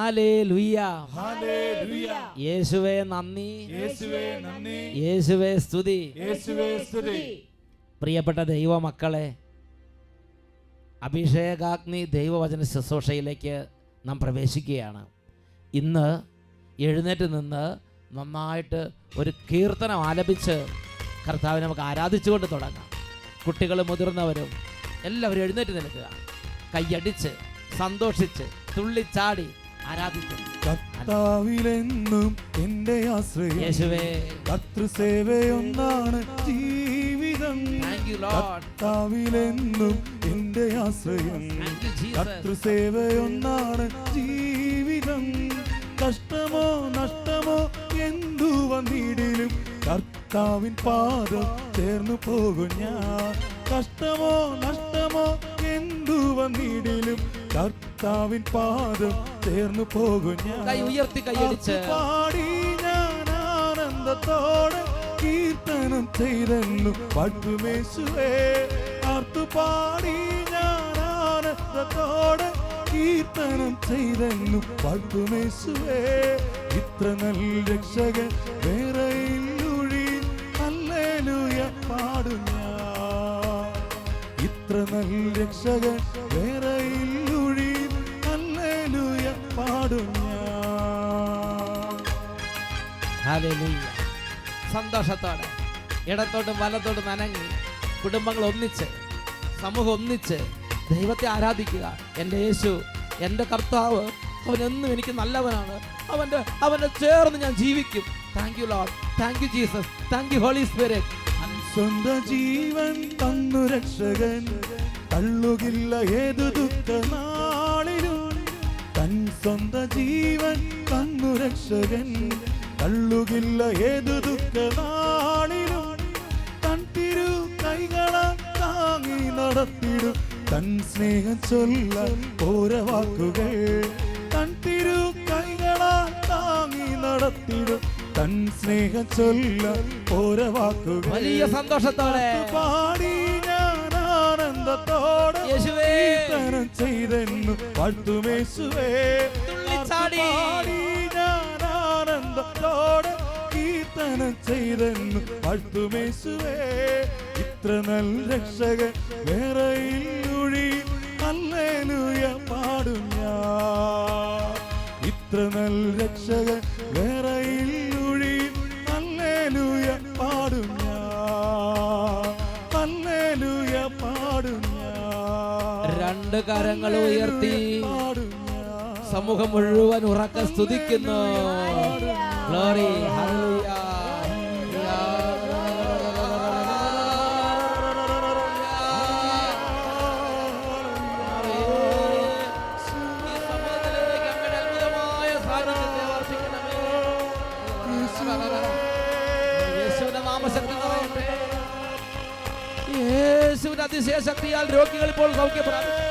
Hallelujah, hallelujah. യേശുവേ നന്ദി, യേശുവേ നന്ദി, യേശുവേ സ്തുതി. യേശുവേ സ്തുതി. പ്രിയപ്പെട്ട ദൈവമക്കളെ, അഭിഷേകാഗ്നി ദൈവവചന ശുശ്രൂഷയിലേക്ക് നാം പ്രവേശിക്കുകയാണ്. ഇന്ന് എഴുന്നേറ്റ് നിന്ന് നന്നായിട്ട് ഒരു കീർത്തനം ആലപിച്ച് കർത്താവിനെ നമുക്ക് ആരാധിച്ചുകൊണ്ട് തുടങ്ങാം. കുട്ടികളും മുതിർന്നവരും എല്ലാവരും എഴുന്നേറ്റ് നിൽക്കുക, കൈയടിച്ച് സന്തോഷിച്ച് തുള്ളിച്ചാടി ആരാധിക്കും. കർത്താവിലെന്നും എന്റെ ആശ്രയം, യേശുവേ കർത്തൃസേവയൊന്നാണ് ജീവിതം. താങ്ക് യു ലോർഡ്, കർത്താവിലെന്നും എന്റെ ആശ്രയം, താങ്ക് യു ജീസസ്. കർത്തൃസേവയൊന്നാണ് ജീവിതം. കഷ്ടമോ നഷ്ടമോ എന്തു വന്നിടിലും കർത്താവിൻ പാദം ചേർന്നു പോകും ഞാൻ. കഷ്ടമോ നഷ്ടമോ എന്തു വന്നിടിലും കർത്താവിൻ പാദം ചേർന്നു പോകും ഞാൻ. കൈ ഉയർത്തി കൈയടിച്ച് പാടി ഞാൻ ആനന്ദത്തോടെ കീർത്തനം ചെയ്തെന്നു പാട്ടുമേശുവേ. ആർത്തുപാടി ഞാൻ ആനന്ദത്തോടെ കീർത്തനം ചെയ്തെന്നു പാട്ടുമേശുവേ. ഇത്ര നല്ല രക്ഷകൻ വേറെയില്ലൊഴി, ഹല്ലേലൂയ പാടും ഞാൻ. ഇത്ര നല്ല രക്ഷകൻ വേറെയില്ലൊഴി, ഹല്ലേലൂയ പാടും ഞാൻ. ഹല്ലേലൂയ. സന്തോഷത്തോടെ ഇടത്തോട്ടും വലത്തോട്ടും നനങ്ങി കുടുംബങ്ങൾ ഒന്നിച്ച്, സമൂഹം ഒന്നിച്ച് ദൈവത്തെ ആരാധിക്കുക. എൻ്റെ യേശു, എൻ്റെ കർത്താവ്, അവനെന്നും എനിക്ക് നല്ലവനാണ്. അവൻ്റെ ചേർന്ന് ഞാൻ ജീവിക്കും. Thank you Lord, thank you Jesus, thank you Holy Spirit. സ്വന്തം ജീവൻ തന്നു രക്ഷകൻ, തള്ളുകില്ല ഏതു ദുഃഖ നാളിലും. തൻ സ്വന്തം ജീവൻ തന്നു രക്ഷകൻ, തള്ളുകില്ല ഏതു ദുഃഖ നാളിലും. തൻ തിരു കൈകളാൽ താങ്ങി നടത്തിടും, തൻ സ്നേഹം ചൊല്ല ഓരോ വാക്കുകൾ. തൻ തിരു കൈകളാൽ താങ്ങി നടത്തിടും, തൻ സ്നേഹം ചൊല്ല ഓരോ വാക്കുകൾ. വലിയ സന്തോഷത്തോടെ പാടി ഞാൻ ആനന്ദത്തോടെ യേശുവേ കീർത്തനം ചെയ്തെന്നു പാട്ടുമേശുവേ. തുള്ളിച്ചാടി പാടി ഞാൻ ആനന്ദത്തോടെ കീർത്തനം ചെയ്തെന്നു പാട്ടുമേശുവേ. ഇത്ര നല്ല രക്ഷകൻ വേറെയില്ലൊഴി, ഹല്ലേലൂയ പാടും ഞാൻ. ഇത്ര നല്ല രക്ഷകൻ വേറെയില്ലൊഴി, ഹല്ലേലൂയ പാടും ഞാൻ. ഹല്ലേലൂയ പാടും ഞാൻ. രണ്ട് കരങ്ങൾ ഉയർത്തി പാടും ഞാൻ. സമൂഹം മുഴുവൻ ഉറക്കെ സ്തുതിക്കുന്നു. Glory, hallelujah. യേശുവിന്റെ അതിശയ ശക്തിയാൽ രോഗികൾ ഇപ്പോൾ സൗഖ്യപ്രാപിക്കും.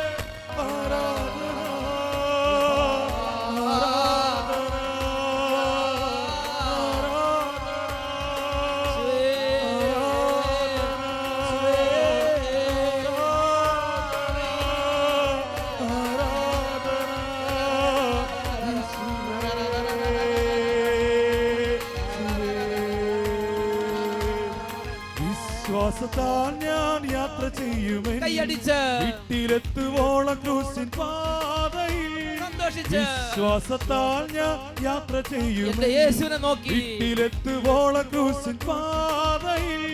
വിശ്വാസത്താൽ ഞാൻ യാത്ര ചെയ്യുമെൻ, കൈയടിച്ച് വീട്ടിലെത്തുവോളം ക്രൂശിൻ പാതയിൽ. സന്തോഷിച്ച് വിശ്വാസത്താൽ ഞാൻ യാത്ര എന്റെ ചെയ്യുമെൻ, യേശുവിനെ നോക്കി വീട്ടിലെത്തുവോളം ക്രൂശിൻ പാതയിൽ.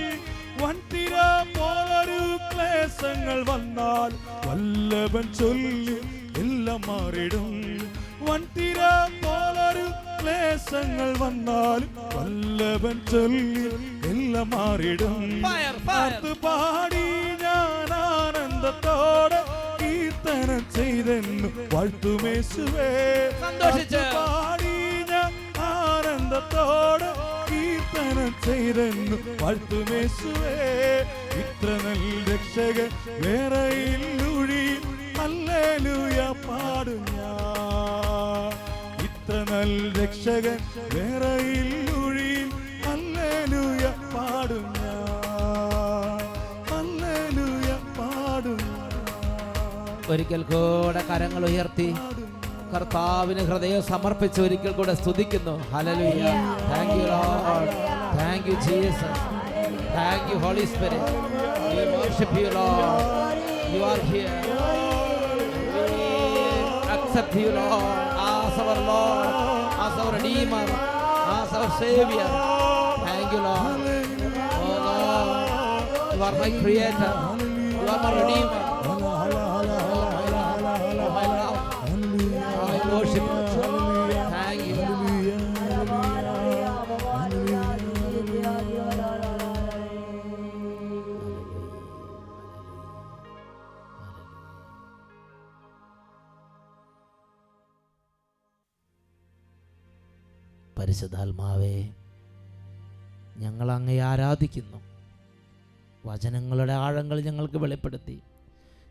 വൻതിര പോലൊരു ക്ലേശങ്ങൾ വന്നാൽ വല്ലഭൻ ചൊല്ലി എല്ലാം മാറിടും. വൻതിര പോലൊരു ക്ലേശങ്ങൾ വന്നാൽ വല്ലഭൻ ചൊല്ലി എല്ലാം മാറിടും. പാടി ഞാൻ ആനന്ദത്തോടെ കീർത്തനം ചെയ്തെന്നു വാഴ്ത്തുമേശുവേ. പാടി ഞാൻ ആനന്ദത്തോടെ കീർത്തനം ചെയ്തെന്നു വാഴ്ത്തുമേശുവേ. ഇത്ര നല്ല രക്ഷകൻ വേറെയില്ലൊഴി, ഹല്ലേലൂയ പാടും ഞാൻ. ഇത്ര നല്ല രക്ഷകൻ വേറെയില്ലൊഴി, ഹല്ലേലൂയ പാടും ഞാൻ. ഹല്ലേലൂയ പാടും ഞാൻ. ഒരിക്കൽ കൂടെ കരങ്ങൾ ഉയർത്തി കർത്താവിന് ഹൃദയം സമർപ്പിച്ച് ഒരിക്കൽ കൂടെ സ്തുതിക്കുന്നു. Hallelujah. Thank you Lord. Thank you Jesus. Thank you Holy Spirit. We worship you Lord. You are here. We accept you Lord as our Lord, as our Redeemer, as our Savior. Thank you Lord. Oh Lord, you are my Creator. You are my Redeemer. Worship. Thank you. പരിശുദ്ധാത്മാവേ, ഞങ്ങൾ അങ്ങയെ ആരാധിക്കുന്നു. വചനങ്ങളുടെ ആഴങ്ങൾ ഞങ്ങൾക്ക് വെളിപ്പെടുത്തി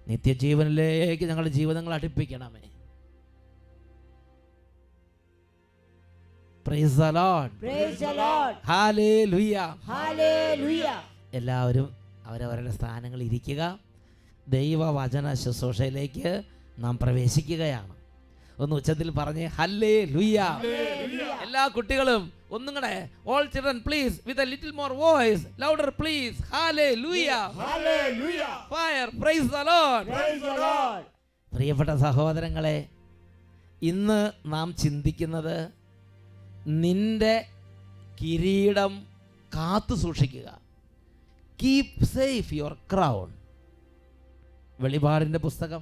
നിത്യജീവനിലേക്ക് ഞങ്ങളുടെ ജീവിതങ്ങൾ അടുപ്പിക്കണമേ. Praise the Lord. Praise the Lord. Hallelujah. Hallelujah. എല്ലാവരും അവരവരുടെ സ്ഥാനങ്ങളിൽ ഇരിക്കുക. ദൈവവചന ശുശ്രൂഷയിലേക്ക് നാം പ്രവേശിക്കുകയാണ്. ഒന്ന് ഉച്ചത്തിൽ പറഞ്ഞേ ഹല്ലേലൂയ. എല്ലാ കുട്ടികളും ഒന്നും കൂടെ, all children please with a little more voice, louder please. Hallelujah. Hallelujah. Fire. Praise the Lord. Praise the Lord. പ്രിയപ്പെട്ട സഹോദരങ്ങളെ, ഇന്ന് നാം ചിന്തിക്കുന്നത് നിന്റെ കിരീടം കാത്തു സൂക്ഷിക്കുക. Keep safe your crown. വെളിപാടിൻ്റെ പുസ്തകം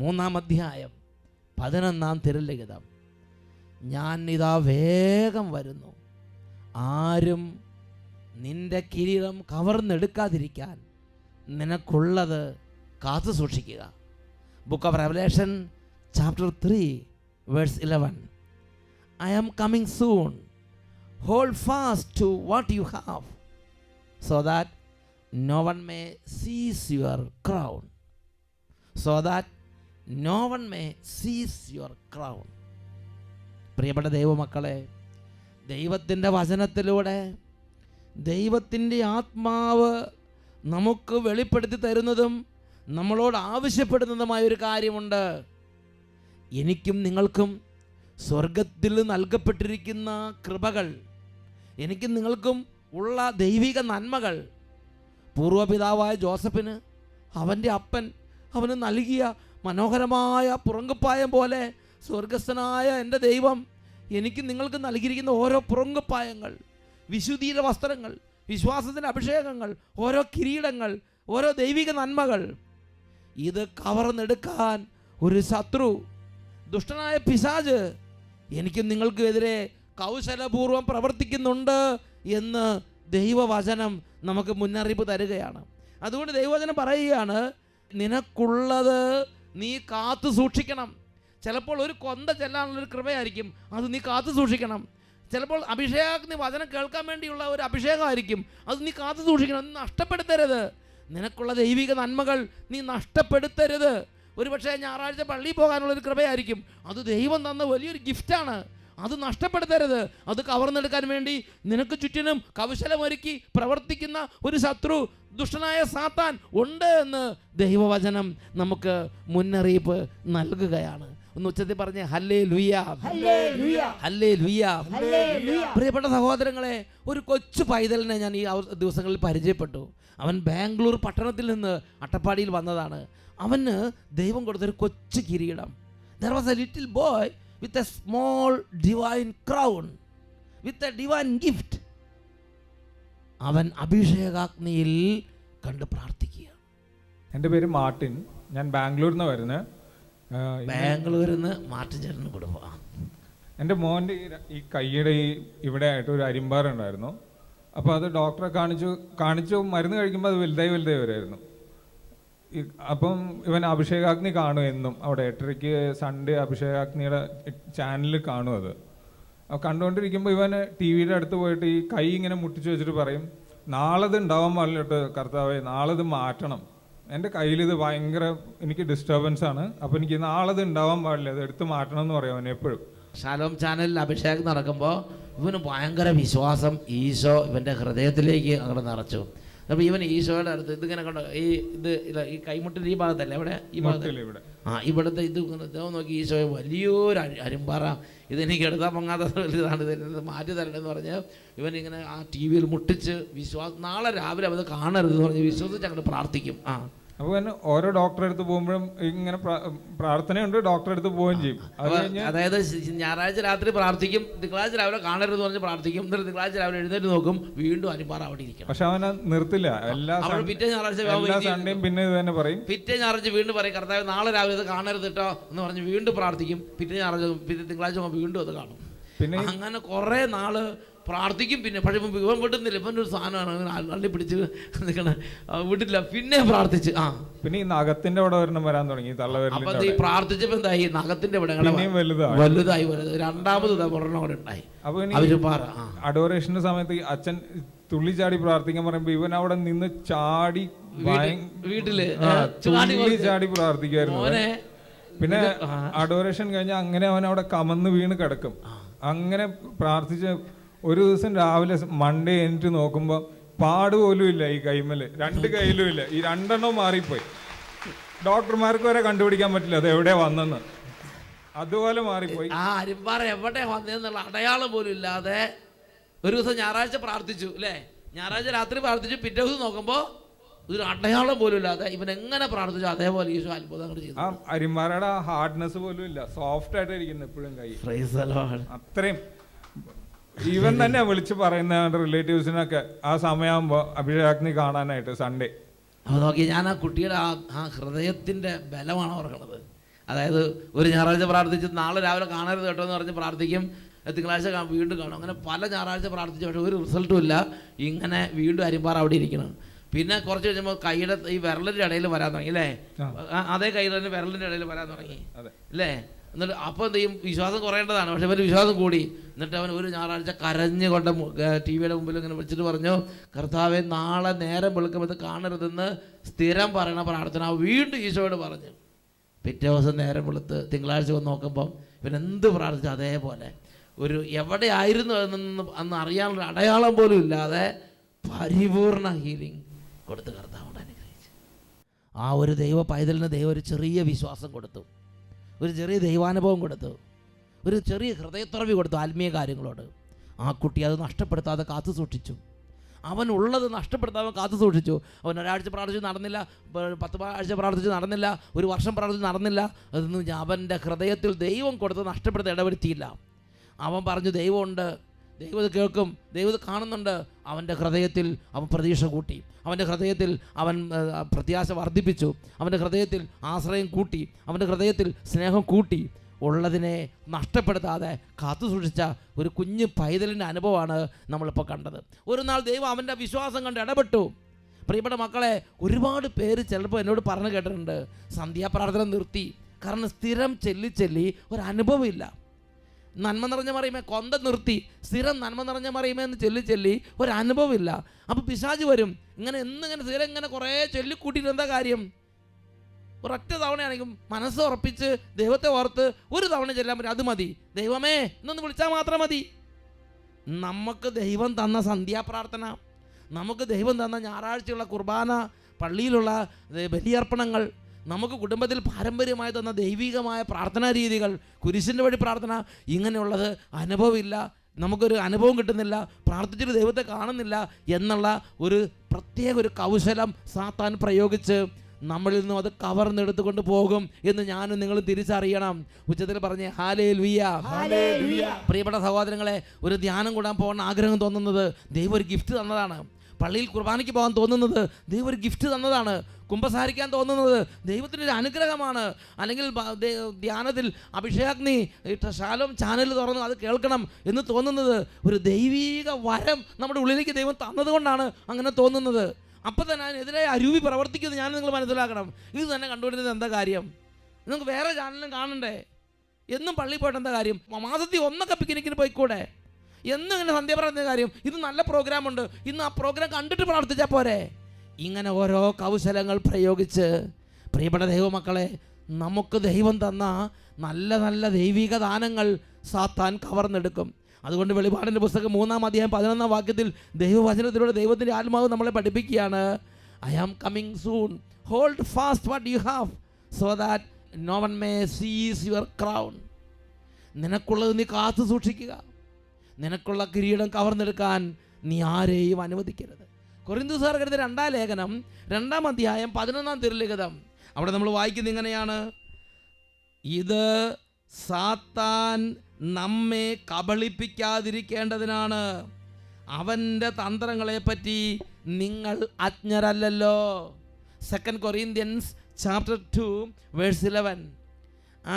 3-ാം അധ്യായം 11-ാം തിരുലിഖിതം. ഞാൻ ഇതാ വേഗം വരുന്നു, ആരും നിന്റെ കിരീടം കവർന്നെടുക്കാതിരിക്കാൻ നിനക്കുള്ളത് കാത്തു സൂക്ഷിക്കുക. Book of Revelation chapter 3 verse 11. I am coming soon. Hold fast to what you have, so that no one may seize your crown. So that no one may seize your crown. പ്രിയപ്പെട്ട ദൈവമക്കളെ, ദൈവത്തിൻ്റെ വചനത്തിലൂടെ ദൈവത്തിൻ്റെ ആത്മാവ് നമുക്ക് വെളിപ്പെടുത്തി തരുന്നതും നമ്മളോട് ആവശ്യപ്പെടുന്നതുമായൊരു കാര്യമുണ്ട്. എനിക്കും നിങ്ങൾക്കും സ്വർഗത്തിൽ നൽകപ്പെട്ടിരിക്കുന്ന കൃപകൾ, എനിക്കും നിങ്ങൾക്കും ഉള്ള ദൈവിക നന്മകൾ പൂർവ്വപിതാവായ ജോസഫിന് അവൻ്റെ അപ്പൻ അവന് നൽകിയ മനോഹരമായ പുറങ്കുപ്പായം പോലെ സ്വർഗസ്ഥനായ എൻ്റെ ദൈവം എനിക്ക് നിങ്ങൾക്ക് നൽകിയിരിക്കുന്ന ഓരോ പുറങ്കുപ്പായങ്ങൾ, വിശുദ്ധിയുടെ വസ്ത്രങ്ങൾ, വിശ്വാസത്തിൻ്റെ അഭിഷേകങ്ങൾ, ഓരോ കിരീടങ്ങൾ, ഓരോ ദൈവിക നന്മകൾ, ഇത് കവർന്നെടുക്കാൻ ഒരു ശത്രു, ദുഷ്ടനായ പിശാച് എനിക്കും നിങ്ങൾക്കും എതിരെ കൗശലപൂർവ്വം പ്രവർത്തിക്കുന്നുണ്ട് എന്ന് ദൈവവചനം നമുക്ക് മുന്നറിയിപ്പ് തരികയാണ്. അതുകൊണ്ട് ദൈവവചനം പറയുകയാണ്, നിനക്കുള്ളത് നീ കാത്തു സൂക്ഷിക്കണം. ചിലപ്പോൾ ഒരു കൊന്ത ചെല്ലാനുള്ളൊരു കൃപയായിരിക്കും, അത് നീ കാത്തു സൂക്ഷിക്കണം. ചിലപ്പോൾ അഭിഷേകാഗ്നി വചനം കേൾക്കാൻ വേണ്ടിയുള്ള ഒരു അഭിഷേകമായിരിക്കും, അത് നീ കാത്തു സൂക്ഷിക്കണം. നീ നഷ്ടപ്പെടുത്തരുത്. നിനക്കുള്ള ദൈവിക നന്മകൾ നീ നഷ്ടപ്പെടുത്തരുത്. ഒരു പക്ഷേ ഞായറാഴ്ച പള്ളിയിൽ പോകാനുള്ളൊരു കൃപയായിരിക്കും, അത് ദൈവം തന്ന വലിയൊരു ഗിഫ്റ്റാണ്, അത് നഷ്ടപ്പെടുത്തരുത്. അത് കവർന്നെടുക്കാൻ വേണ്ടി നിനക്ക് ചുറ്റിനും കൗശലമൊരുക്കി പ്രവർത്തിക്കുന്ന ഒരു ശത്രു, ദുഷ്ടനായ സാത്താൻ ഉണ്ട് എന്ന് ദൈവവചനം നമുക്ക് മുന്നറിയിപ്പ് നൽകുകയാണ്. ഒന്ന് ഉച്ചത്തിൽ പറഞ്ഞേ ഹല്ലേലൂയ, ഹല്ലേലൂയ, ഹല്ലേലൂയ. ഹല്ലേലൂയ. പ്രിയപ്പെട്ട സഹോദരങ്ങളെ, ഒരു കൊച്ചു പൈതലിനെ ഞാൻ ഈ ദിവസങ്ങളിൽ പരിചയപ്പെട്ടു. അവൻ ബാംഗ്ലൂർ പട്ടണത്തിൽ നിന്ന് അട്ടപ്പാടിയിൽ വന്നതാണ്. അവന് ദൈവം കൊടുത്തൊരു കൊച്ചു കിരീടം. There was a little boy with a small divine crown, with a divine gift. അവൻ അഭിഷേകാഗ്നിയിൽ കണ്ട് പ്രാർത്ഥിക്കുക. എൻ്റെ പേര് മാർട്ടിൻ, ഞാൻ ബാംഗ്ലൂരിൽ നിന്ന് വരുന്നത്. ബാംഗ്ലൂരിൽ നിന്ന് മാർട്ടിൻ ചേട്ടന് കുടുംബം. എൻ്റെ മോൻ്റെ ഈ കൈയുടെ ഇവിടെ ആയിട്ട് ഒരു അരിമ്പാറുണ്ടായിരുന്നു. അപ്പോൾ അത് ഡോക്ടറെ കാണിച്ചു മരുന്ന് കഴിക്കുമ്പോൾ അത് വലുതായി വരുമായിരുന്നു. അപ്പം ഇവൻ അഭിഷേകാഗ്നി കാണും എന്നും. അവിടെ 8:30 സൺഡേ അഭിഷേകാഗ്നിയുടെ ചാനലിൽ കാണും. അത് കണ്ടുകൊണ്ടിരിക്കുമ്പോൾ ഇവൻ TV-യുടെ അടുത്ത് പോയിട്ട് ഈ കൈ ഇങ്ങനെ മുട്ടിച്ച് വെച്ചിട്ട് പറയും, നാളെ ഇത് ഉണ്ടാവാൻ പാടില്ലോട്ട് കർത്താവേ, നാളെ ഇത് മാറ്റണം. എൻ്റെ കയ്യിൽ ഇത് ഭയങ്കര എനിക്ക് ഡിസ്റ്റർബൻസ് ആണ്, അപ്പോൾ എനിക്ക് നാളെ ഇത് ഉണ്ടാവാൻ പാടില്ല, ഇത് എടുത്ത് മാറ്റണം എന്ന് പറയും അവൻ എപ്പോഴും. ഷാലോം ചാനലിൽ അഭിഷേകം നടക്കുമ്പോൾ ഇവന് ഭയങ്കര വിശ്വാസം ഈശോ ഇവൻ്റെ ഹൃദയത്തിലേക്ക് അങ്ങോട്ട് നിറച്ചു. അപ്പോൾ ഇവൻ ഈശോയുടെ അടുത്ത് ഇതിങ്ങനെ കണ്ടോ, ഈ കൈമുട്ടിൻ്റെ ഈ ഭാഗത്തല്ലേ അവിടെ, ഈ ഭാഗത്ത് ഇവിടെ ഇവിടുത്തെ ഇത് നോക്കി ഈശോയെ വലിയൊരു അരിമ്പാറ, ഇതെനിക്ക് എടുത്താൽ പൊങ്ങാത്ത ഇതാണ്, ഇത് മാറ്റി തരണമെന്ന് പറഞ്ഞ് ഇവനിങ്ങനെ ആ ടി വിയിൽ മുട്ടിച്ച് നാളെ രാവിലെ അത് കാണരുതെന്ന് പറഞ്ഞ് വിശ്വസിച്ച് അങ്ങോട്ട് പ്രാർത്ഥിക്കും. അപ്പോൾ തന്നെ ഓരോ ഡോക്ടറെ അടുത്ത് പോകുമ്പോഴും ഇങ്ങനെ പ്രാർത്ഥനയുണ്ട്, ഡോക്ടറെ അടുത്ത് പോവുകയും ചെയ്യും. അതായത് ഞായറാഴ്ച രാത്രി പ്രാർത്ഥിക്കും, തിങ്കളാഴ്ച രാവിലെ കാണരുതെന്ന് പറഞ്ഞ് പ്രാർത്ഥിക്കും, എന്നിട്ട് തിങ്കളാഴ്ച രാവിലെ എഴുന്നേറ്റ് നോക്കും, വീണ്ടും അരിമ്പാറ അവിടെ ഇരിക്കും. പക്ഷെ അവനെ നിർത്തില്ല, പിറ്റേ ഞായറാഴ്ച പിന്നെ ഇത് തന്നെ പറയും, പിറ്റേ ഞായറാഴ്ച വീണ്ടും പറയും കർത്താവ് നാളെ രാവിലെ ഇത് കാണരുത് കേട്ടോ എന്ന് പറഞ്ഞ് വീണ്ടും പ്രാർത്ഥിക്കും. പിറ്റേ ഞായറാഴ്ച തിങ്കളാഴ്ച വീണ്ടും അത് കാണും. പിന്നെ അങ്ങനെ കുറേ നാള് പ്രാർത്ഥിക്കും. പിന്നെ പക്ഷേ ഇവൻ വിടുന്നില്ല, ഇവൻ ഒരു സാധനമാണ് അള്ളി പിടിച്ച് നിൽക്കണേ, വിടില്ല. പിന്നെ പ്രാർത്ഥിച്ച് പിന്നെ ഈ നഖത്തിന്റെ അവിടെ ഒരെണ്ണം വരാൻ തുടങ്ങി, അപ്പൊ ഈ പ്രാർത്ഥിച്ചപ്പോ എന്തായി, നഖത്തിന്റെ ഇവിടെ വലുതായി വരുന്നത്, രണ്ടാമത് ഒരെണ്ണം അവിടെ ഉണ്ടായി. അപ്പൊ അഡോറേഷന്റെ സമയത്ത് അച്ഛൻ തുള്ളി ചാടി പ്രാർത്ഥിക്കാൻ പറയുമ്പോ ഇവൻ അവിടെ നിന്ന് ചാടി വീട്ടില് ചാടി പ്രാർത്ഥിക്കുമായിരുന്നു. പിന്നെ അഡോറേഷൻ കഴിഞ്ഞാൽ അങ്ങനെ അവൻ അവിടെ കമന്ന് വീണ് കിടക്കും. അങ്ങനെ പ്രാർത്ഥിച്ച് ഒരു ദിവസം രാവിലെ മൺഡേ എണീറ്റ് നോക്കുമ്പോൾ പാട് പോലും ഇല്ല ഈ കൈമല്, രണ്ട് കൈയിലും ഇല്ല, ഈ രണ്ടെണ്ണവും മാറിപ്പോയി. ഡോക്ടർമാർക്ക് വരെ കണ്ടുപിടിക്കാൻ പറ്റില്ല അത് എവിടെ വന്നെന്ന്, അതുപോലെ മാറിപ്പോയി. അരിമ്പാറ എവിടെ വന്നതെന്നുള്ള അടയാളം പോലും ഇല്ലാതെ ഒരു ദിവസം ഞായറാഴ്ച പ്രാർത്ഥിച്ചു അല്ലേ, ഞായറാഴ്ച രാത്രി പ്രാർത്ഥിച്ചു, പിറ്റേ ദിവസം നോക്കുമ്പോൾ ഇതൊരു അടയാളം പോലും ഇല്ലാതെ ഇവൻ എങ്ങനെ പ്രാർത്ഥിച്ചു അതേപോലെ ഈശോ അത്ഭുതങ്ങൾ ചെയ്തു. ആ അരിമ്പാറയുടെ ഹാർഡ്നെസ് പോലും ഇല്ല, സോഫ്റ്റ് ആയിട്ട് ഇരിക്കുന്നു എപ്പോഴും കൈ, അത്രയും. ഈവൻ തന്നെ വിളിച്ച് പറയുന്ന റിലേറ്റീവ്സിനൊക്കെ ആ സമയമാകുമ്പോൾ അഭിഷേകാഗ്നി കാണാനായിട്ട് സൺഡേ. അപ്പോൾ നോക്കി ഞാൻ ആ കുട്ടിയുടെ ആ ഹൃദയത്തിൻ്റെ ബലമാണ് ഓർക്കണത്. അതായത് ഒരു ഞായറാഴ്ച പ്രാർത്ഥിച്ച് നാളെ രാവിലെ കാണരുത് കേട്ടോ എന്ന് പറഞ്ഞ് പ്രാർത്ഥിക്കും, തിങ്കളാഴ്ച വീണ്ടും കാണും. അങ്ങനെ പല ഞായറാഴ്ച പ്രാർത്ഥിച്ചു, പക്ഷേ ഒരു റിസൾട്ടും ഇല്ല. ഇങ്ങനെ വീണ്ടും അരിമ്പാറ അവിടെ ഇരിക്കണം. പിന്നെ കുറച്ച് കഴിയുമ്പോൾ കൈയുടെ ഈ വിരലിൻ്റെ ഇടയിൽ വരാൻ തുടങ്ങി അല്ലേ, അതേ കൈയിൽ തന്നെ വിരലിൻ്റെ ഇടയിൽ വരാൻ തുടങ്ങി അല്ലേ. എന്നിട്ട് അപ്പോൾ എന്ത് ചെയ്യും, വിശ്വാസം കുറയേണ്ടതാണ്, പക്ഷെ ഇവർ വിശ്വാസം കൂടി. എന്നിട്ട് അവൻ ഒരു ഞായറാഴ്ച കരഞ്ഞുകൊണ്ട് ടി വിയുടെ മുമ്പിൽ ഇങ്ങനെ വിളിച്ചിട്ട് പറഞ്ഞു, കർത്താവെ നാളെ നേരം വെളുക്കുമ്പോൾ ഇത് കാണരുതെന്ന് സ്ഥിരം പറയണ പ്രാർത്ഥന വീണ്ടും ഈശോയോട് പറഞ്ഞു. പിറ്റേ ദിവസം നേരം വെളുത്ത് തിങ്കളാഴ്ച വന്ന് നോക്കുമ്പം ഇവൻ എന്ത് പ്രാർത്ഥിച്ചു അതേപോലെ ഒരു എവിടെ ആയിരുന്നു അന്ന് അറിയാനുള്ള അടയാളം പോലും ഇല്ലാതെ പരിപൂർണ ഹീലിംഗ് കൊടുത്ത് കർത്താവ് അനുഗ്രഹിച്ചു. ആ ഒരു ദൈവ പൈതലിന് ദൈവം ഒരു ചെറിയ വിശ്വാസം കൊടുത്തു, ഒരു ചെറിയ ദൈവാനുഭവം കൊടുത്തു, ഒരു ചെറിയ ഹൃദയത്തുറവി കൊടുത്തു ആത്മീയ കാര്യങ്ങളോട്. ആ കുട്ടി അത് നഷ്ടപ്പെടുത്താതെ കാത്തു സൂക്ഷിച്ചു, അവൻ ഉള്ളത് നഷ്ടപ്പെടുത്താതെ കാത്തു സൂക്ഷിച്ചു. അവൻ ഒരാഴ്ച പ്രാർത്ഥിച്ച് നടന്നില്ല, 10 ആഴ്ച പ്രാർത്ഥിച്ച് നടന്നില്ല, ഒരു വർഷം പ്രാർത്ഥിച്ച് നടന്നില്ല. അതൊന്നും അവൻ്റെ ഹൃദയത്തിൽ ദൈവം കൊടുത്ത് നഷ്ടപ്പെടുത്തി ഇടവരുത്തിയില്ല. അവൻ പറഞ്ഞു ദൈവമുണ്ട്, ദൈവം ഇത് കേൾക്കും, ദൈവം ഇത് കാണുന്നുണ്ട്. അവൻ്റെ ഹൃദയത്തിൽ അവൻ പ്രതീക്ഷ കൂട്ടി, അവൻ്റെ ഹൃദയത്തിൽ അവൻ പ്രത്യാശ വർദ്ധിപ്പിച്ചു, അവൻ്റെ ഹൃദയത്തിൽ ആശ്രയം കൂട്ടി, അവൻ്റെ ഹൃദയത്തിൽ സ്നേഹം കൂട്ടി. ഉള്ളതിനെ നഷ്ടപ്പെടുത്താതെ കാത്തു സൂക്ഷിച്ച ഒരു കുഞ്ഞ് പൈതലിൻ്റെ അനുഭവമാണ് നമ്മളിപ്പോൾ കണ്ടത്. ഒരു നാൾ ദൈവം അവൻ്റെ വിശ്വാസം കണ്ട് ഇടപെട്ടു. പ്രിയപ്പെട്ട മക്കളെ, ഒരുപാട് പേര് ചിലപ്പോൾ എന്നോട് പറഞ്ഞു കേട്ടിട്ടുണ്ട്, സന്ധ്യാപ്രാർത്ഥന നിർത്തി, കാരണം സ്ഥിരം ചെല്ലി ഒരനുഭവം ഇല്ല. നന്മ നിറഞ്ഞ മറിയുമേ കൊന്ത നിർത്തി, സ്ഥിരം നന്മ നിറഞ്ഞ മറിയുമേ എന്ന് ചൊല്ലി ഒരനുഭവം ഇല്ല. അപ്പോൾ പിശാച് വരും, എന്നിങ്ങനെ സ്ഥിരം ഇങ്ങനെ കുറേ ചൊല്ലിക്കൂട്ടിയിട്ട് എന്താ കാര്യം? ഒരൊറ്റ തവണയാണെങ്കിലും മനസ്സ് ഉറപ്പിച്ച് ദൈവത്തെ ഓർത്ത് ഒരു തവണ ചെല്ലാൻ പറ്റും, അത് മതി. ദൈവമേ എന്നൊന്ന് വിളിച്ചാൽ മാത്രം മതി. നമുക്ക് ദൈവം തന്ന സന്ധ്യാപ്രാർത്ഥന, നമുക്ക് ദൈവം തന്ന ഞായറാഴ്ചയുള്ള കുർബാന, പള്ളിയിലുള്ള ബലിയർപ്പണങ്ങൾ, നമുക്ക് കുടുംബത്തിൽ പാരമ്പര്യമായി തന്ന ദൈവികമായ പ്രാർത്ഥനാ രീതികൾ, കുരിശിൻ്റെ വഴി പ്രാർത്ഥന, ഇങ്ങനെയുള്ളത് അനുഭവമില്ല, നമുക്കൊരു അനുഭവം കിട്ടുന്നില്ല, പ്രാർത്ഥിച്ചിട്ട് ദൈവത്തെ കാണുന്നില്ല എന്നുള്ള ഒരു പ്രത്യേക ഒരു കൗശലം സാത്താൻ പ്രയോഗിച്ച് നമ്മളിൽ നിന്നും അത് കവർന്നെടുത്തുകൊണ്ട് പോകും എന്ന് ഞാനും നിങ്ങൾ തിരിച്ചറിയണം. ഉച്ചത്തിൽ പറഞ്ഞേ ഹല്ലേലൂയ. പ്രിയപ്പെട്ട സഹോദരങ്ങളെ, ഒരു ധ്യാനം കൂടാൻ പോകാൻ ആഗ്രഹം തോന്നുന്നത് ദൈവം ഒരു ഗിഫ്റ്റ് തന്നതാണ്. പള്ളിയിൽ കുർബാനയ്ക്ക് പോകാൻ തോന്നുന്നത് ദൈവം ഒരു ഗിഫ്റ്റ് തന്നതാണ്. കുമ്പസാരിക്കാൻ തോന്നുന്നത് ദൈവത്തിൻ്റെ ഒരു അനുഗ്രഹമാണ്. അല്ലെങ്കിൽ ധ്യാനത്തിൽ അഭിഷേകാഗ്നി ശാലോം ചാനൽ തുറന്ന് അത് കേൾക്കണം എന്ന് തോന്നുന്നത് ഒരു ദൈവീക വരം നമ്മുടെ ഉള്ളിലേക്ക് ദൈവം തന്നതുകൊണ്ടാണ് അങ്ങനെ തോന്നുന്നത്. അപ്പം തന്നെ അതിനെതിരെ അരൂപി പ്രവർത്തിക്കുന്നത് ഞാൻ നിങ്ങൾ മനസ്സിലാക്കണം. ഇത് തന്നെ കണ്ടുകൊണ്ടിരുന്നത് എന്താ കാര്യം? നിങ്ങൾക്ക് വേറെ ചാനലും കാണണ്ടേ? എന്നും പള്ളിയിൽ പോയിട്ട് എന്താ കാര്യം? മാസത്തിൽ ഒന്നൊക്കെ പിക്നിക്കിന് പോയിക്കൂടെ? എന്നും ഇങ്ങനെ സന്ധ്യ പറയുന്ന കാര്യം? ഇത് നല്ല പ്രോഗ്രാമുണ്ട്, ഇന്ന് ആ പ്രോഗ്രാം കണ്ടിട്ട് പ്രാർത്ഥിച്ചാൽ പോരെ? ഇങ്ങനെ ഓരോ കൗശലങ്ങൾ പ്രയോഗിച്ച് പ്രിയപ്പെട്ട ദൈവമക്കളെ, നമുക്ക് ദൈവം തന്ന നല്ല നല്ല ദൈവിക ദാനങ്ങൾ സാത്താൻ കവർന്നെടുക്കും. അതുകൊണ്ട് വെളിപാടിൻ്റെ പുസ്തകം 3-ാം അധ്യായം 11-ാം വാക്യത്തിൽ ദൈവവചനത്തിലൂടെ ദൈവത്തിൻ്റെ ആത്മാവ് നമ്മളെ പഠിപ്പിക്കുകയാണ്, I am coming soon, hold fast what you have so that no one may seize your crown. നിനക്കുള്ളത് നീ കാത്തു സൂക്ഷിക്കുക, നിനക്കുള്ള കിരീടം കവർന്നെടുക്കാൻ നീ ആരെയും അനുവദിക്കരുത്. കൊരിന്ത്യർ എഴുതിയ 2-ാം ലേഖനം 2-ാം അധ്യായം 11-ാം തിരുലിഖിതം, അവിടെ നമ്മൾ വായിക്കുന്നത് ഇങ്ങനെയാണ്, ഇത് സാത്താൻ നമ്മെ കബളിപ്പിക്കാതിരിക്കേണ്ടതിനാണ്, അവൻ്റെ തന്ത്രങ്ങളെപ്പറ്റി നിങ്ങൾ അജ്ഞരല്ലല്ലോ. 2 Corinthians chapter 2 verse 11.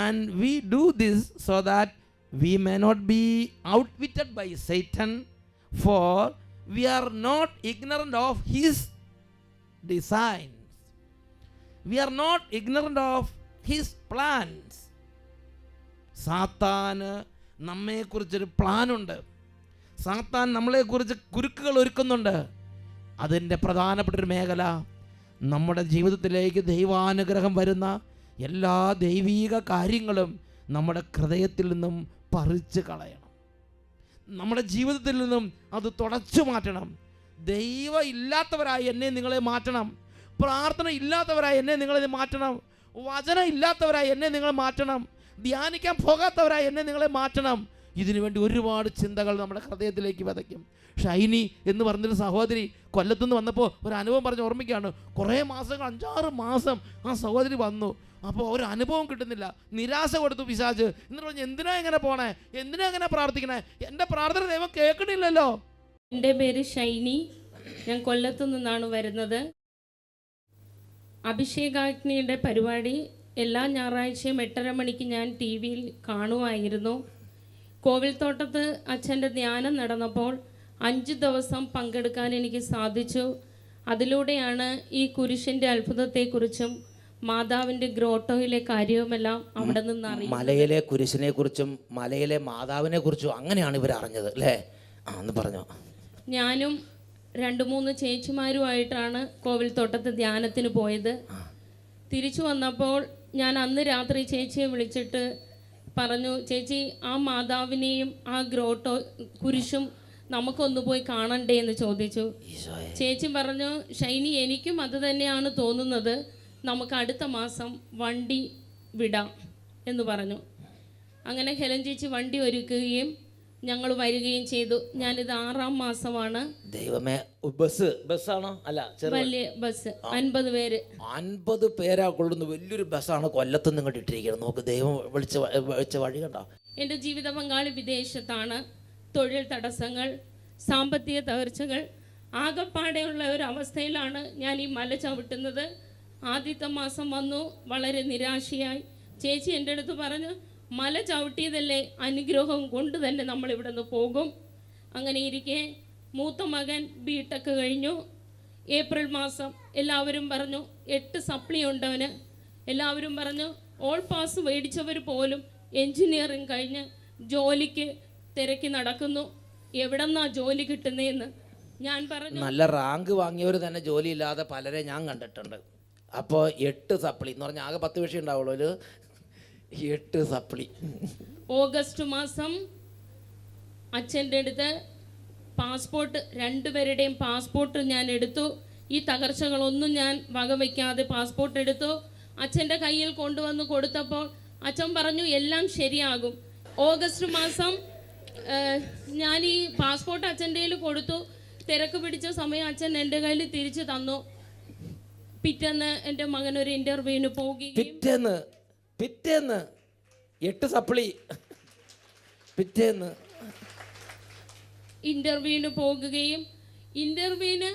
And we do this so that we may not be outwitted by Satan, for we are not ignorant of his designs. We are not ignorant of his plans. സാത്താന് നമ്മെക്കുറിച്ചൊരു പ്ലാനുണ്ട്. സാത്താൻ നമ്മളെക്കുറിച്ച് കുരുക്കുകൾ ഒരുക്കുന്നുണ്ട്. അതിൻ്റെ പ്രധാനപ്പെട്ടൊരു മേഖല നമ്മുടെ ജീവിതത്തിലേക്ക് ദൈവാനുഗ്രഹം വരുന്ന എല്ലാ ദൈവീക കാര്യങ്ങളും നമ്മുടെ ഹൃദയത്തിൽ നിന്നും പറിച്ച് കളയണം. നമ്മുടെ ജീവിതത്തിൽ നിന്നും അത് തുടച്ചു മാറ്റണം. ദൈവം ഇല്ലാത്തവരായി എന്നെ നിങ്ങളെ മാറ്റണം. പ്രാർത്ഥന ഇല്ലാത്തവരായി എന്നെ നിങ്ങളെ മാറ്റണം. വചനം ഇല്ലാത്തവരായി എന്നെ നിങ്ങൾ മാറ്റണം. ധ്യാനിക്കാൻ പോകാത്തവരായി എന്നെ നിങ്ങളെ മാറ്റണം. ഇതിനുവേണ്ടി ഒരുപാട് ചിന്തകൾ നമ്മുടെ ഹൃദയത്തിലേക്ക് വിതയ്ക്കും. ഷൈനി എന്ന് പറഞ്ഞൊരു സഹോദരി കൊല്ലത്തുനിന്ന് വന്നപ്പോൾ ഒരു അനുഭവം പറഞ്ഞ് ഓർമ്മിക്കുകയാണ്. കുറേ മാസങ്ങൾ 5-6 മാസം ആ സഹോദരി വന്നു. അപ്പോൾ ഒരു അനുഭവം കിട്ടുന്നില്ല. നിരാശ കൊടുത്തു പിശാച്. എന്നിട്ട് പറഞ്ഞു, എന്തിനാ എങ്ങനെ പോണേ, എന്തിനാ എങ്ങനെ പ്രാർത്ഥിക്കണേ, എൻ്റെ പ്രാർത്ഥന ദൈവം കേൾക്കണില്ലല്ലോ. എൻ്റെ പേര് ഷൈനി, ഞാൻ കൊല്ലത്തു നിന്നാണ് വരുന്നത്. അഭിഷേകാഗ്നിയുടെ പരിപാടി എല്ലാ ഞായറാഴ്ചയും 8:30 മണിക്ക് ഞാൻ TV-യിൽ കാണുമായിരുന്നു. കോവിൽത്തോട്ടത്ത് അച്ഛൻ്റെ ധ്യാനം നടന്നപ്പോൾ 5 ദിവസം പങ്കെടുക്കാൻ എനിക്ക് സാധിച്ചു. അതിലൂടെയാണ് ഈ കുരിശിൻ്റെ അത്ഭുതത്തെക്കുറിച്ചും മാതാവിൻ്റെ ഗ്രോട്ടോയിലെ കാര്യവുമെല്ലാം അവിടെ നിന്ന് അറിയാം. മലയിലെ കുരിശിനെ കുറിച്ചും മലയിലെ മാതാവിനെ കുറിച്ചും അങ്ങനെയാണ് ഇവർ അറിഞ്ഞത് അല്ലേ? എന്ന് പറഞ്ഞു. ഞാനും 2-3 ചേച്ചിമാരുമായിട്ടാണ് കോവിൽത്തോട്ടത്ത് ധ്യാനത്തിന് പോയത്. തിരിച്ചു വന്നപ്പോൾ ഞാൻ അന്ന് രാത്രി ചേച്ചിയെ വിളിച്ചിട്ട് പറഞ്ഞു, ചേച്ചി ആ മാതാവിനെയും ആ ഗ്രോട്ടോ കുരിശും നമുക്കൊന്ന് പോയി കാണണ്ടേ എന്ന് ചോദിച്ചു. ചേച്ചി പറഞ്ഞു, ഷൈനി എനിക്കും അത് തന്നെയാണ് തോന്നുന്നത്, നമുക്ക് അടുത്ത മാസം വണ്ടി വിടാം എന്ന് പറഞ്ഞു. അങ്ങനെ ഹെലൻ ചേച്ചി വണ്ടി ഒരുക്കുകയും ഞങ്ങൾ വരികയും ചെയ്തു. ഞാനിത് 6-ാം മാസമാണ്. ദൈവമേ, ബസ്സാണോ? അല്ല, വലിയ ബസ്, 50 പേര്. 50 പേരാ കൊള്ളുന്ന വലിയൊരു ബസ്സാണ് കൊല്ലത്തുനിന്ന് ഇങ്ങോട്ട് ഇട്ടിരിക്കുന്നത്. നോക്ക്, ദൈവം വിളിച്ച വഴി കണ്ടോ. എൻ്റെ ജീവിത പങ്കാളി വിദേശത്താണ്. തൊഴിൽ തടസ്സങ്ങൾ, സാമ്പത്തിക തകർച്ചകൾ, ആകപ്പാടെയുള്ള ഒരു അവസ്ഥയിലാണ് ഞാൻ ഈ മല ചവിട്ടുന്നത്. ആദ്യത്തെ മാസം വന്നു, വളരെ നിരാശയായി. ചേച്ചി എൻ്റെ അടുത്ത് പറഞ്ഞു, മല ചവിട്ടിയതല്ലേ, അനുഗ്രഹം കൊണ്ട് തന്നെ നമ്മളിവിടെ നിന്ന് പോകും. അങ്ങനെ ഇരിക്കെ മൂത്ത മകൻ B.Tech കഴിഞ്ഞു. ഏപ്രിൽ മാസം എല്ലാവരും പറഞ്ഞു 8 സപ്ലി ഉണ്ടവന്. എല്ലാവരും പറഞ്ഞു, ഓൾ പാസ് മേടിച്ചവർ പോലും എൻജിനീയറിങ് കഴിഞ്ഞ് ജോലിക്ക് തിരക്കി നടക്കുന്നു, എവിടെന്നാ ജോലി കിട്ടുന്നതെന്ന്. ഞാൻ പറഞ്ഞു, നല്ല റാങ്ക് വാങ്ങിയവർ തന്നെ ജോലിയില്ലാതെ പലരെ ഞാൻ കണ്ടിട്ടുണ്ട്. അപ്പോൾ 8 സപ്ലി എന്ന് പറഞ്ഞാൽ ആകെ 10 വിഷയം ഉണ്ടാവുള്ളൂ. ഒരു 8 സപ്ലി. ഓഗസ്റ്റ് മാസം അച്ഛൻ്റെ അടുത്ത് പാസ്പോർട്ട്, 2 പേരുടെയും പാസ്പോർട്ട് ഞാൻ എടുത്തു. ഈ തകർച്ചകളൊന്നും ഞാൻ വകവയ്ക്കാതെ പാസ്പോർട്ട് എടുത്തു. അച്ഛൻ്റെ കയ്യിൽ കൊണ്ടുവന്ന് കൊടുത്തപ്പോൾ അച്ഛൻ പറഞ്ഞു, എല്ലാം ശരിയാകും. ഓഗസ്റ്റ് മാസം ഞാൻ ഈ പാസ്പോർട്ട് അച്ഛൻ്റെ കയ്യിൽ കൊടുത്തു. തിരക്ക് പിടിച്ച സമയം അച്ഛൻ എൻ്റെ കയ്യിൽ തിരിച്ചു തന്നു. പിറ്റേന്ന് എൻ്റെ മകനൊരു ഇൻ്റർവ്യൂവിന് പോവുകയും, പിറ്റേന്ന് 8 സപ്ലി പിറ്റേന്ന് ഇൻ്റർവ്യൂവിന് പോകുകയും, ഇൻ്റർവ്യൂവിന്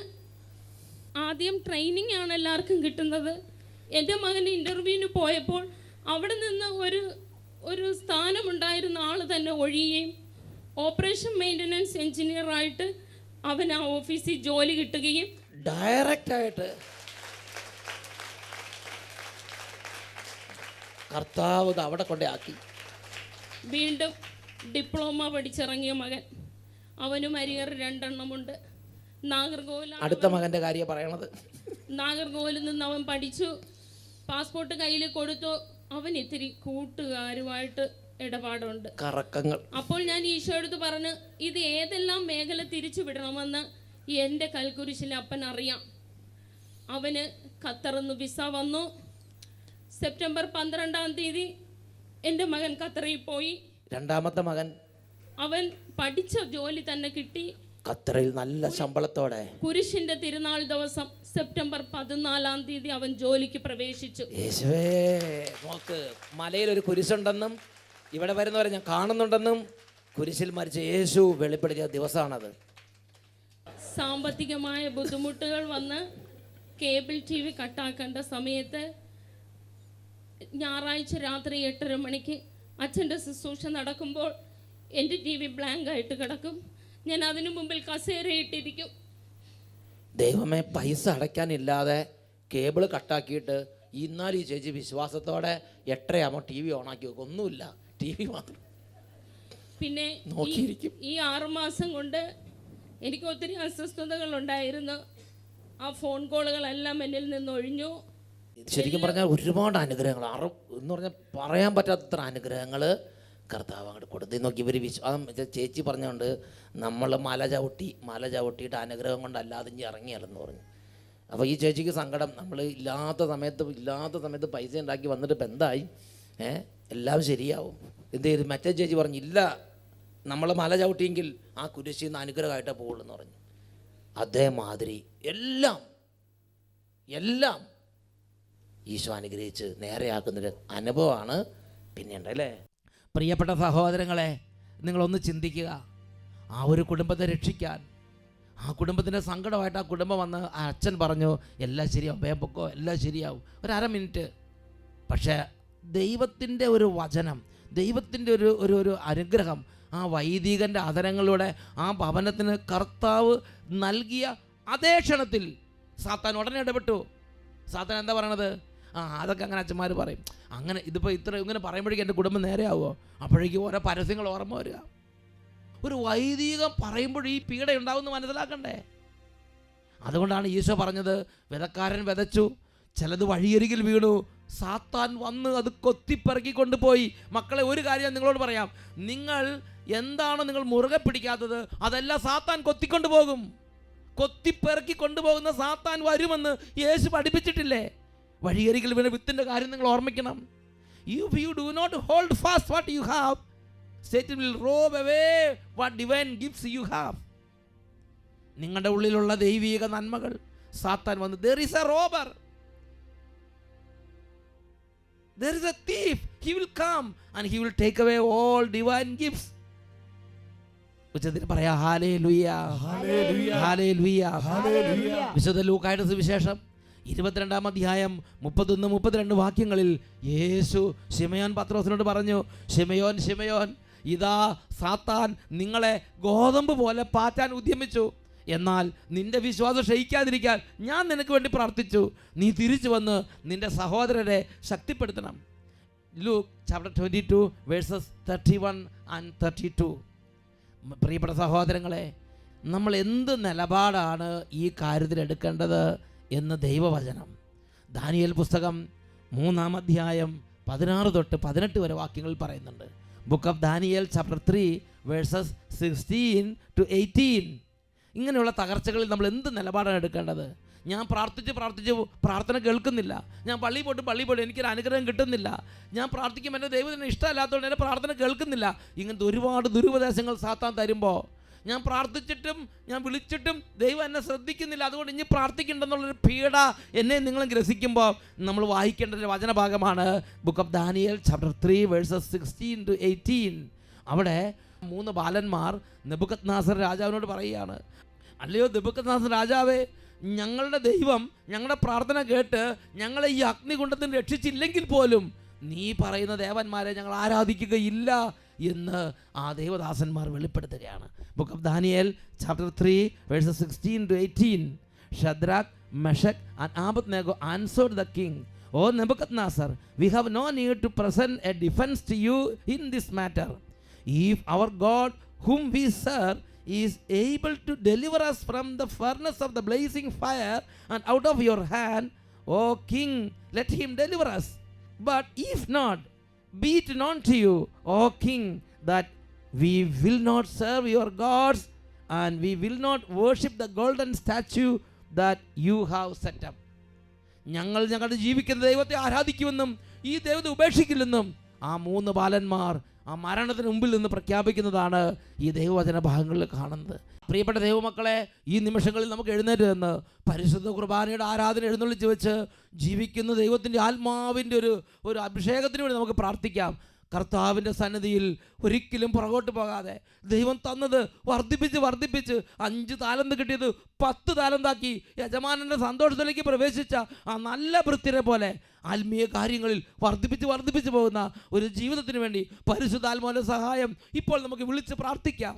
ആദ്യം ട്രെയിനിങ് ആണ് എല്ലാവർക്കും കിട്ടുന്നത്. എൻ്റെ മകൻ ഇൻ്റർവ്യൂവിന് പോയപ്പോൾ അവിടെ നിന്ന് ഒരു സ്ഥാനമുണ്ടായിരുന്ന ആൾ തന്നെ ഒഴിയുകയും ഓപ്പറേഷൻ മെയിൻ്റനൻസ് എഞ്ചിനീയറായിട്ട് അവൻ ആ ഓഫീസിൽ ജോലി കിട്ടുകയും ഡയറക്റ്റായിട്ട് കർത്താവ് അവിടെ കൊണ്ടേ ആക്കി. വീണ്ടും ഡിപ്ലോമ പഠിച്ചിറങ്ങിയ മകൻ, അവനും അരിയർ 2 എണ്ണമുണ്ട്. അടുത്ത മകൻ്റെ കാര്യം പറയണത്. നാഗർകോവിലിൽ നിന്ന് അവൻ പഠിച്ചു. പാസ്പോർട്ട് കയ്യിൽ കൊടുത്തു. അവൻ ഇത്തിരി കൂട്ടുകാരുമായിട്ട് ഇടപാടുണ്ട്, കറക്കങ്ങൾ. അപ്പോൾ ഞാൻ ഈശോയോട് പറഞ്ഞു, ഇത് ഏതെല്ലാം മേഖല തിരിച്ചു വിടണമെന്ന് എൻ്റെ കൽക്കുരിശിൽ അപ്പൻ അറിയാം. അവന് ഖത്തറിന്ന് വിസ വന്നു. സെപ്റ്റംബർ 12 എൻ്റെ മകൻ ഖത്തറിൽ പോയി. രണ്ടാമത്തെ മകൻ അവൻ പഠിച്ച ജോലി തന്നെ കിട്ടി, ഖത്തറിൽ നല്ല ശമ്പളത്തോടെ. കുരിശിന്റെ തിരുനാൾ ദിവസം സെപ്റ്റംബർ 14 അവൻ ജോലിക്ക് പ്രവേശിച്ചു. യേശുവേ, നോക്ക്, മലയിൽ ഒരു കുരിശുണ്ടെന്നും ഇവിടെ വരുന്നവരെ ഞാൻ കാണുന്നുണ്ടെന്നും കുരിശിൽ മരിച്ച യേശു വെളിപ്പെടുത്തിയ ദിവസമാണത്. സാമ്പത്തികമായ ബുദ്ധിമുട്ടുകൾ വന്ന് കേബിൾ TV കട്ടാക്കേണ്ട സമയത്ത് ഞായറാഴ്ച രാത്രി 8:30 മണിക്ക് അച്ഛൻ്റെ ശുശ്രൂഷ നടക്കുമ്പോൾ എൻ്റെ TV ബ്ലാങ്ക് ആയിട്ട് കിടക്കും. ഞാൻ അതിനു മുമ്പിൽ കസേരയിട്ടിരിക്കും. ദൈവമേ, പൈസ അടയ്ക്കാനില്ലാതെ കേബിൾ കട്ടാക്കിയിട്ട് ഇന്നാലും ഈ ചേച്ചി വിശ്വാസത്തോടെ 8:30 TV ഓണാക്കി വെക്കും. ഒന്നുമില്ല, TV മാത്രം പിന്നെ നോക്കിയിരിക്കും. ഈ 6 മാസം കൊണ്ട് എനിക്ക് ഒത്തിരി അസ്വസ്ഥതകൾ ഉണ്ടായിരുന്നു. ആ ഫോൺ കോളുകളെല്ലാം എന്നിൽ നിന്ന് ഒഴിഞ്ഞു. ശരിക്കും പറഞ്ഞാൽ ഒരുപാട് അനുഗ്രഹങ്ങൾ, എന്ന് പറഞ്ഞാൽ പറയാൻ പറ്റാത്തത്ര അനുഗ്രഹങ്ങൾ കർത്താവ് അങ്ങോട്ട് കൊടുത്തു. നോക്കി ഇവർ ചേച്ചി പറഞ്ഞുകൊണ്ട് നമ്മൾ മല ചവിട്ടിയിട്ട് അനുഗ്രഹം കൊണ്ടല്ലാതെ ഇനി ഇറങ്ങിയാലെന്ന് പറഞ്ഞു. അപ്പോൾ ഈ ചേച്ചിക്ക് സങ്കടം, നമ്മൾ ഇല്ലാത്ത സമയത്ത് പൈസ ഉണ്ടാക്കി വന്നിട്ട് ഇപ്പം എന്തായി, എല്ലാം ശരിയാവും. എന്ത് ചെയ്തു? മറ്റേ ചേച്ചി പറഞ്ഞു, ഇല്ല, നമ്മൾ മല ചവിട്ടിയെങ്കിൽ ആ കുരിശിൽ നിന്ന് അനുഗ്രഹമായിട്ടേ പോകുള്ളൂ എന്ന് പറഞ്ഞു. അതേമാതിരി എല്ലാം ഈശോ അനുഗ്രഹിച്ച് നേരെയാക്കുന്നൊരു അനുഭവമാണ് പിന്നെയുണ്ട് അല്ലേ. പ്രിയപ്പെട്ട സഹോദരങ്ങളെ, നിങ്ങളൊന്ന് ചിന്തിക്കുക. ആ ഒരു കുടുംബത്തെ രക്ഷിക്കാൻ, ആ കുടുംബത്തിൻ്റെ സങ്കടമായിട്ട് ആ കുടുംബം വന്ന് ആ അച്ഛൻ പറഞ്ഞു, എല്ലാം ശരിയാവും, വേഗം പൊക്കോ, എല്ലാം ശരിയാവും, ഒരു 1/2 മിനിറ്റ്. പക്ഷേ ദൈവത്തിൻ്റെ ഒരു വചനം, ദൈവത്തിൻ്റെ ഒരു അനുഗ്രഹം ആ വൈദികൻ്റെ അധരങ്ങളിലൂടെ ആ ഭവനത്തിന് കർത്താവ് നൽകിയ അതേ ക്ഷണത്തിൽ സാത്താൻ ഉടനെ ഇടപെട്ടു. സാത്താൻ എന്താ പറയണത്? അതൊക്കെ അങ്ങനെ അച്ഛന്മാർ പറയും, അങ്ങനെ ഇതിപ്പോൾ ഇങ്ങനെ പറയുമ്പോഴേക്കും എൻ്റെ കുടുംബം നേരെയാവുമോ? അപ്പോഴേക്കും ഓരോ പരസ്യങ്ങൾ ഓർമ്മ വരിക. ഒരു വൈദികം പറയുമ്പോൾ ഈ പീഡ ഉണ്ടാവുമെന്ന് മനസ്സിലാക്കണ്ടേ? അതുകൊണ്ടാണ് ഈശോ പറഞ്ഞത്, വിതക്കാരൻ വിതച്ചു, ചിലത് വഴിയരികിൽ വീണു, സാത്താൻ വന്ന് അത് കൊത്തിപ്പെറുക്കി കൊണ്ടുപോയി. മക്കളെ, ഒരു കാര്യം നിങ്ങളോട് പറയാം, നിങ്ങൾ എന്താണോ നിങ്ങൾ മുറുകെ പിടിക്കാത്തത് അതെല്ലാം സാത്താൻ കൊത്തിക്കൊണ്ടു പോകും. കൊത്തിപ്പെറുക്കി കൊണ്ടുപോകുന്ന സാത്താൻ വരുമെന്ന് യേശു പഠിപ്പിച്ചിട്ടില്ലേ? വഴിയരികിൽ വീണ വിത്തിൻ്റെ കാര്യം നിങ്ങൾ ഓർമ്മിക്കണം. If you do not hold fast what you have, Satan will rob away what divine gifts you have. നിങ്ങളുടെ ഉള്ളിലുള്ള ദൈവിക നന്മകൾ സാത്താൻ വന്ന്, there is a robber, there is a thief, he will come and he will take away all divine gifts. ഉച്ചത്തിൽ പറയാ hallelujah, hallelujah, hallelujah, hallelujah. വിശുദ്ധ ലൂക്കായുടെ സുവിശേഷം 22-ാം അധ്യായം 31-32 വാക്യങ്ങളിൽ യേശു ശിമയോൻ പത്രോസിനോട് പറഞ്ഞു, ശിമയോൻ, ശിമയോൻ, ഇതാ സാത്താൻ നിങ്ങളെ ഗോതമ്പ് പോലെ പാറ്റാൻ ഉദ്യമിച്ചു. എന്നാൽ നിന്റെ വിശ്വാസം ക്ഷയിക്കാതിരിക്കാൻ ഞാൻ നിനക്ക് വേണ്ടി പ്രാർത്ഥിച്ചു. നീ തിരിച്ചു വന്ന് നിന്റെ സഹോദരരെ ശക്തിപ്പെടുത്തണം. Luke chapter 22 verses 31 and 32. പ്രിയപ്പെട്ട സഹോദരങ്ങളെ, നമ്മൾ എന്ത് നിലപാടാണ് ഈ കാര്യത്തിൽ എടുക്കേണ്ടത് എന്ന് ദൈവവചനം ദാനിയേൽ പുസ്തകം 3-ാം അധ്യായം 16-18 വരെ വാക്യങ്ങൾ പറയുന്നുണ്ട്. Book of Daniel chapter 3 verses 16 to 18. ഇങ്ങനെയുള്ള തകർച്ചകളിൽ നമ്മൾ എന്ത് നിലപാടാണ് എടുക്കേണ്ടത്? ഞാൻ പ്രാർത്ഥിച്ച് പ്രാർത്ഥന കേൾക്കുന്നില്ല, ഞാൻ പള്ളിയിൽ പോയിട്ട് എനിക്കൊരു അനുഗ്രഹം കിട്ടുന്നില്ല, ഞാൻ പ്രാർത്ഥിക്കും എൻ്റെ ദൈവത്തിന് ഇഷ്ടമല്ലാത്തതുകൊണ്ട് എൻ്റെ പ്രാർത്ഥന കേൾക്കുന്നില്ല. ഇങ്ങനത്തെ ഒരുപാട് ദുരുപദേശങ്ങൾ സാത്താൻ തരുമ്പോൾ, ഞാൻ പ്രാർത്ഥിച്ചിട്ടും ഞാൻ വിളിച്ചിട്ടും ദൈവം എന്നെ ശ്രദ്ധിക്കുന്നില്ല, അതുകൊണ്ട് ഇനി പ്രാർത്ഥിക്കണ്ടെന്നുള്ളൊരു പീഡ എന്നെ നിങ്ങളും ഗ്രസിക്കുമ്പോൾ നമ്മൾ വായിക്കേണ്ട ഒരു വചനഭാഗമാണ് book of Daniel chapter 3 verses 16 to 18. അവിടെ 3 ബാലന്മാർ നെബൂഖദ്നേസർ രാജാവിനോട് പറയുകയാണ്, അല്ലയോ നെബൂഖദ്നേസർ രാജാവേ, ഞങ്ങളുടെ ദൈവം ഞങ്ങളുടെ പ്രാർത്ഥന കേട്ട് ഞങ്ങളെ ഈ അഗ്നികുണ്ഡത്തിൽ രക്ഷിച്ചില്ലെങ്കിൽ പോലും നീ പറയുന്ന ദേവന്മാരെ ഞങ്ങൾ ആരാധിക്കുകയില്ല എന്ന് ആ ദേവദാസന്മാർ വെളിപ്പെടുത്തുകയാണ്. Book of Daniel chapter 3 verses 16 to 18. Shadrach, Meshach and Abednego answered the king, O Nebuchadnezzar, we have no need to present a defense to you in this matter. If our God whom we serve is able to deliver us from the furnace of the blazing fire and out of your hand, O king, let him deliver us. But if not, be it known to you, O king, that we will not serve your gods and we will not worship the golden statue that you have set up. ഞങ്ങൾ ഞങ്ങളുടെ ജീവിക്കുന്ന ദൈവത്തെ ആരാധിക്കുമെന്നും ഈ ദൈവത്തെ ഉപേക്ഷിക്കില്ലെന്നും ആ 3 ബാലന്മാർ ആ മരണത്തിന് മുമ്പിൽ നിന്ന് പ്രഖ്യാപിക്കുന്നതാണ് ഈ ദൈവവചന ഭാഗങ്ങളിൽ കാണുന്നത്. പ്രിയപ്പെട്ട ദൈവമക്കളെ, ഈ നിമിഷങ്ങളിൽ നമുക്ക് എഴുന്നേറ്റ് നിന്ന് പരിശുദ്ധ കുർബാനയുടെ ആരാധന എഴുന്നള്ളിച്ച് വെച്ച് ജീവിക്കുന്ന ദൈവത്തിൻ്റെ ആത്മാവിൻ്റെ ഒരു അഭിഷേകത്തിന് വേണ്ടി നമുക്ക് പ്രാർത്ഥിക്കാം. കർത്താവിൻ്റെ സന്നിധിയിൽ ഒരിക്കലും പുറകോട്ട് പോകാതെ ദൈവം തന്നത് വർദ്ധിപ്പിച്ച് 5 താലന്ത് കിട്ടിയത് 10 താലന്താക്കി യജമാനൻ്റെ സന്തോഷത്തിലേക്ക് പ്രവേശിച്ച ആ നല്ല ഭൃത്യരെ പോലെ ആത്മീയ കാര്യങ്ങളിൽ വർദ്ധിപ്പിച്ച് പോകുന്ന ഒരു ജീവിതത്തിന് വേണ്ടി പരിശുദ്ധാത്മാവിൻ്റെ സഹായം ഇപ്പോൾ നമുക്ക് വിളിച്ച് പ്രാർത്ഥിക്കാം.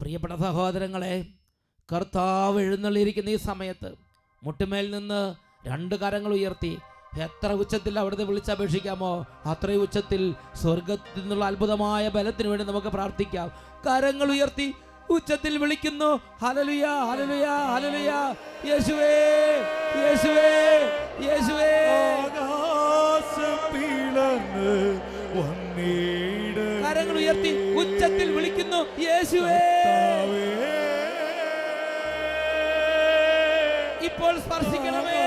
പ്രിയപ്പെട്ട സഹോദരങ്ങളെ, കർത്താവ് എഴുന്നള്ളിയിരിക്കുന്ന ഈ സമയത്ത് മുട്ടുമേൽ നിന്ന് 2 കരങ്ങൾ ഉയർത്തി എത്ര ഉച്ചത്തിൽ അവിടുത്തെ വിളിച്ചപേക്ഷിക്കാമോ അത്രയും ഉച്ചത്തിൽ സ്വർഗത്തിൽ നിന്നുള്ള അത്ഭുതമായ ബലത്തിന് വേണ്ടി നമുക്ക് പ്രാർത്ഥിക്കാം. കരങ്ങൾ ഉയർത്തി ഉച്ചത്തിൽ വിളിക്കുന്നു, ഹല്ലേലൂയ ഹല്ലേലൂയ ഹല്ലേലൂയ, യേശുവേ യേശുവേ യേശുവേ. കരങ്ങൾ ഉയർത്തി ഉച്ചത്തിൽ വിളിക്കുന്നു, യേശുവേ. ഇപ്പോൾ സ്പർശിക്കണമേ,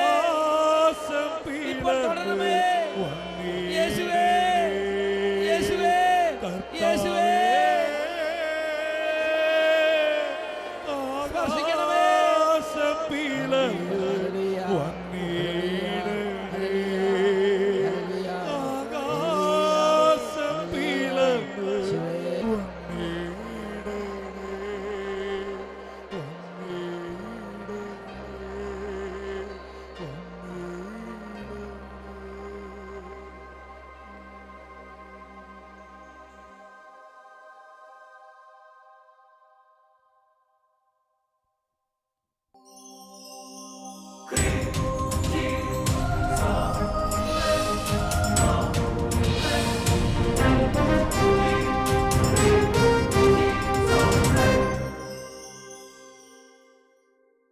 ഇപ്പോൾ തൊടണമേ, യേശുവേ യേശുവേ യേശുവേ. സ്പർശിക്കണമേ.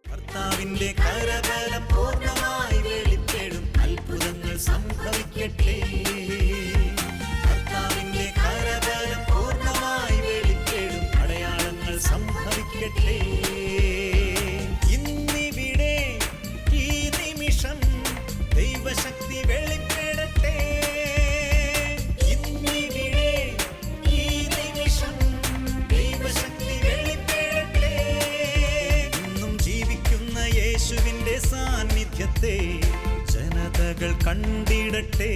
കർത്താവിന്റെ കരബലം പൂർണ്ണമായി വെളിപ്പെടും, അത്ഭുതങ്ങൾ സംഭവിക്കട്ടെ. കർത്താവിന്റെ കരബലം പൂർണ്ണമായി വെളിപ്പെടും, അടയാളങ്ങൾ സംഭവിക്കട്ടെ. ഇന്നിവിടെ ഈ നിമിഷം ദൈവശക്തി വെളിപ്പെടട്ടെ. ഇന്നിവിടെ ഈ നിമിഷം ദൈവശക്തി വെളിപ്പെടട്ടെ. ഇന്നും ജീവിക്കുന്ന യേശുവിന്റെ സാന്നിധ്യത്തെ ജനതകൾ കണ്ടിടട്ടെ.